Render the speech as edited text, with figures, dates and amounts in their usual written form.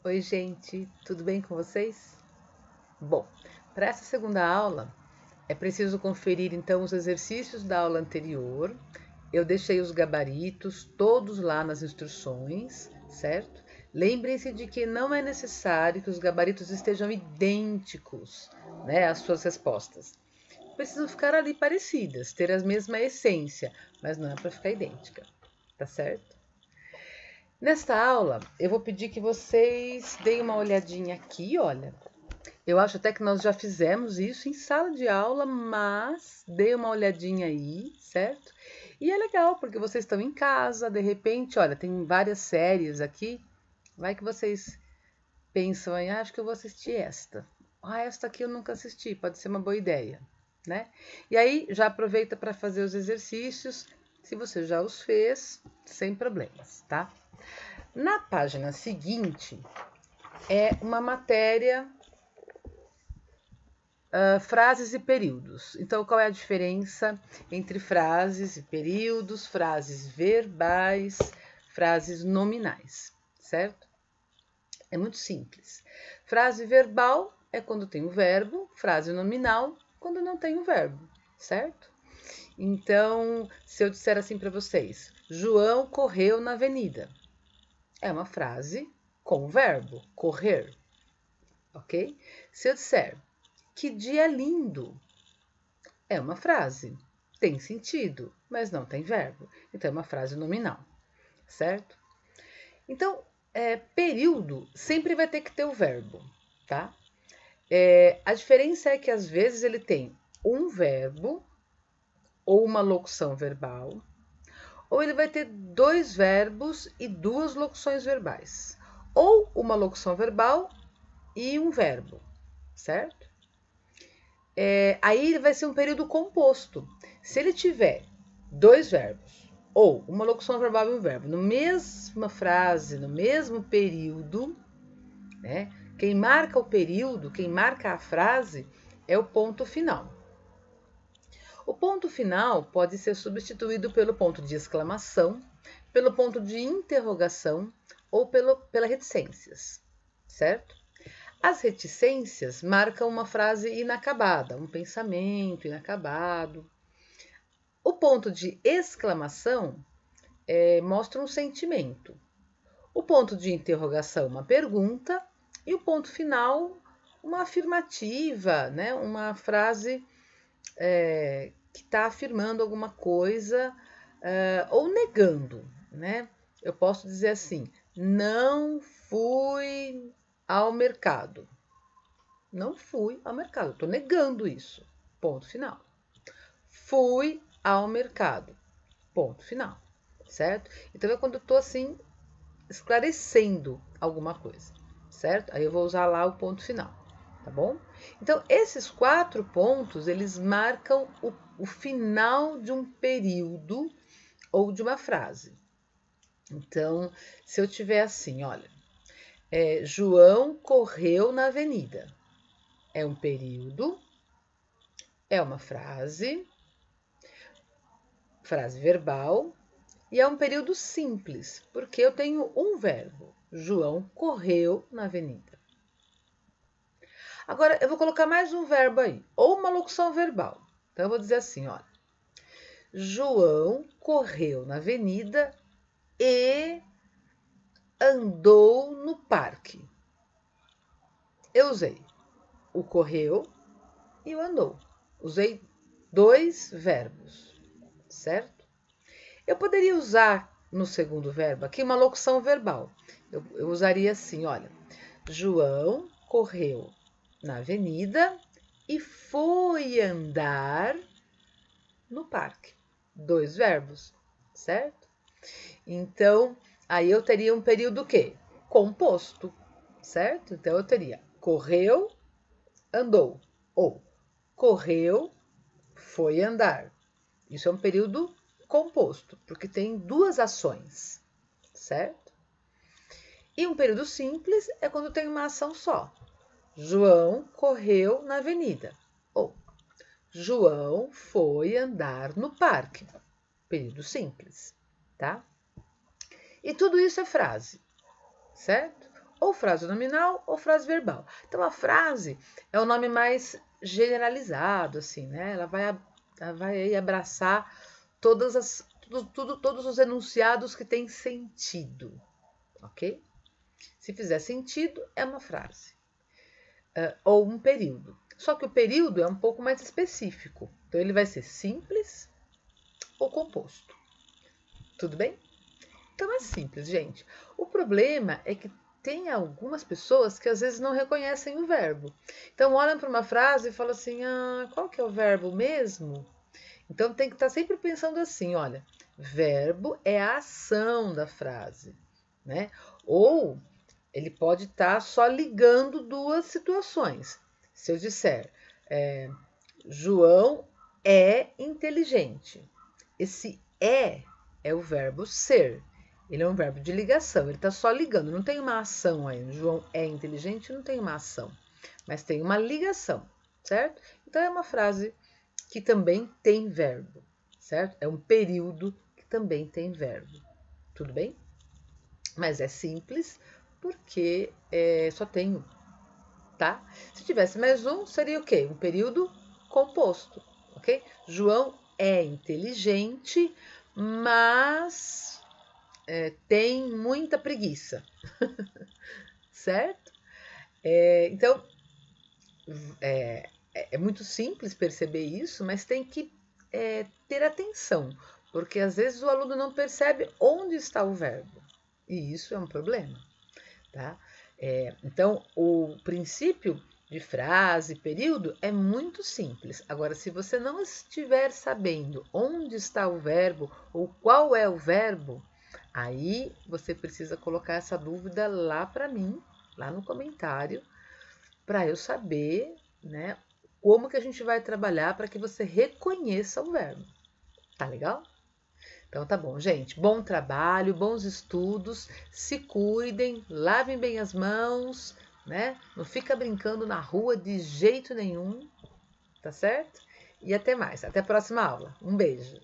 Oi, gente, tudo bem com vocês? Bom, para essa segunda aula é preciso conferir então os exercícios da aula anterior. Eu deixei os gabaritos todos lá nas instruções, certo? Lembrem-se de que não é necessário que os gabaritos estejam idênticos, né, às suas respostas. Precisam ficar ali parecidas, ter a mesma essência, mas não é para ficar idêntica, tá certo? Nesta aula, eu vou pedir que vocês deem uma olhadinha aqui, olha. Eu acho até que nós já fizemos isso em sala de aula, mas dê uma olhadinha aí, certo? E é legal, porque vocês estão em casa, de repente, olha, tem várias séries aqui. Vai que vocês pensam aí, acho que eu vou assistir esta. Ah, esta aqui eu nunca assisti, pode ser uma boa ideia, né? E aí já aproveita para fazer os exercícios. Se você já os fez, sem problemas, tá? Na página seguinte é uma matéria frases e períodos. Então, qual é a diferença entre frases e períodos, frases verbais, frases nominais, certo? É muito simples. Frase verbal é quando tem o verbo, frase nominal quando não tem o verbo, certo? Então, se eu disser assim para vocês, João correu na avenida, é uma frase com o verbo correr, ok? Se eu disser que dia lindo, é uma frase. Tem sentido, mas não tem verbo. Então, é uma frase nominal, certo? Então, período sempre vai ter que ter o verbo, tá? A diferença é que às vezes ele tem um verbo ou uma locução verbal, ou ele vai ter dois verbos e duas locuções verbais, ou uma locução verbal e um verbo, certo? Aí ele vai ser um período composto. Se ele tiver dois verbos ou uma locução verbal e um verbo na mesma frase, no mesmo período, né? Quem marca o período, quem marca a frase é o ponto final. O ponto final pode ser substituído pelo ponto de exclamação, pelo ponto de interrogação ou pela reticências, certo? As reticências marcam uma frase inacabada, um pensamento inacabado. O ponto de exclamação mostra um sentimento. O ponto de interrogação, uma pergunta. E o ponto final, uma afirmativa, né? Uma frase que está afirmando alguma coisa ou negando, né? Eu posso dizer assim: não fui ao mercado. Não fui ao mercado, estou negando isso. Ponto final. Fui ao mercado. Ponto final. Certo? Então é quando eu estou assim esclarecendo alguma coisa, certo? Aí eu vou usar lá o ponto final, tá bom? Então esses 4 pontos eles marcam o final de um período ou de uma frase. Então, se eu tiver assim, olha, João correu na avenida. É um período, é uma frase verbal, e é um período simples, porque eu tenho um verbo. João correu na avenida. Agora, eu vou colocar mais um verbo aí, ou uma locução verbal. Então, eu vou dizer assim, olha. João correu na avenida e andou no parque. Eu usei o correu e o andou. Usei dois verbos, certo? Eu poderia usar no segundo verbo aqui uma locução verbal. Eu usaria assim, olha. João correu na avenida e foi andar no parque. Dois verbos, certo? Então, aí eu teria um período o quê? Composto, certo? Então eu teria correu, andou, ou correu, foi andar. Isso é um período composto, porque tem duas ações, certo? E um período simples é quando tem uma ação só. João correu na avenida. Ou João foi andar no parque. Período simples, tá? E tudo isso é frase, certo? ou frase nominal ou frase verbal. Então, a frase é o nome mais generalizado, assim, né? Ela vai aí abraçar todos os enunciados que têm sentido, ok? Se fizer sentido, é uma frase. Ou um período. Só que o período é um pouco mais específico. Então, ele vai ser simples ou composto. Tudo bem? Então, é simples, gente. O problema é que tem algumas pessoas que às vezes não reconhecem o verbo. Então, olham para uma frase e falam assim, qual que é o verbo mesmo? Então, tem que estar sempre pensando assim, olha, verbo é a ação da frase, né? Ou ele pode estar só ligando duas situações. Se eu disser, João é inteligente. Esse é o verbo ser. Ele é um verbo de ligação, ele está só ligando, não tem uma ação aí. O João é inteligente, não tem uma ação, mas tem uma ligação, certo? Então é uma frase que também tem verbo, certo? É um período que também tem verbo. Tudo bem? Mas é simples porque só tem um, tá? Se tivesse mais um, seria o quê? Um período composto, ok? João é inteligente, mas tem muita preguiça, certo? Então, é muito simples perceber isso, mas tem que ter atenção, porque às vezes o aluno não percebe onde está o verbo, e isso é um problema, tá? Então, o princípio de frase, período, é muito simples. Agora, se você não estiver sabendo onde está o verbo ou qual é o verbo, aí você precisa colocar essa dúvida lá para mim, lá no comentário, para eu saber, né, como que a gente vai trabalhar para que você reconheça o verbo. Tá legal? Então tá bom, gente. Bom trabalho, bons estudos, se cuidem, lavem bem as mãos, né? Não fica brincando na rua de jeito nenhum, tá certo? E até mais. Até a próxima aula. Um beijo.